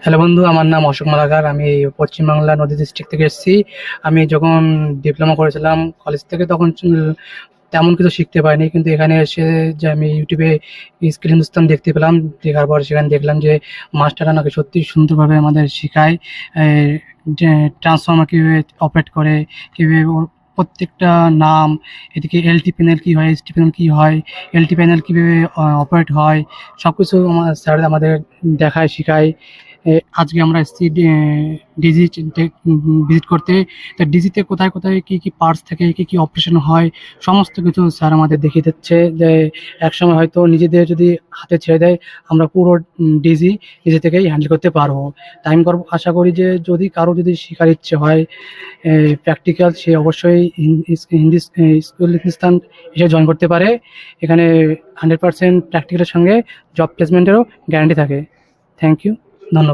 Hello বন্ধু, আমার নাম অশোক মালাকার। আমি পশ্চিমবাংলা নদী ডিস্ট্রিক্ট থেকে এসেছি। আমি যখন ডিপ্লোমা করেছিলাম কলেজ থেকে, তখন তেমন কিছু শিখতে পারিনি, কিন্তু এখানে এসে যে আমি ইউটিউবে স্কিল হিন্দুস্তান দেখতে পেলাম। দেখার পর সেখানে দেখলাম যে মাস্টাররা নাকি সত্যি সুন্দরভাবে আমাদের শেখায়, আহ, যে ট্রান্সফর্মার কীভাবে অপারেট করে, কীভাবে ওর প্রত্যেকটা নাম, এদিকে এলটি প্যানেল কী হয়, এসটি প্যানেল কী হয়, এলটি প্যানেল কীভাবে অপারেট হয়, সব কিছু আমার স্যার আমাদের দেখায়, শেখায়। আজকে আমরা এসেছি ডিজি ভিজিট করতে। তা ডিজিতে কোথায় কোথায় কী কী পার্টস থাকে, কী কী অপারেশন হয়, সমস্ত কিছু স্যার আমাদের দেখিয়ে দিচ্ছে। যে একসময় হয়তো নিজেদের যদি হাতে ছেড়ে দেয়, আমরা পুরো ডিজি নিজে থেকেই হ্যান্ডেল করতে পারবো। তাই আমি আশা করি যে যদি কারো যদি শেখার ইচ্ছে হয় প্র্যাকটিক্যাল, সে অবশ্যই হিন্দি স্কুল হিন্দুস্তান এসে জয়েন করতে পারে। এখানে 100% প্র্যাকটিক্যালের সঙ্গে জব প্লেসমেন্টেরও গ্যারান্টি থাকে। থ্যাংক ইউ, ধন্যবাদ।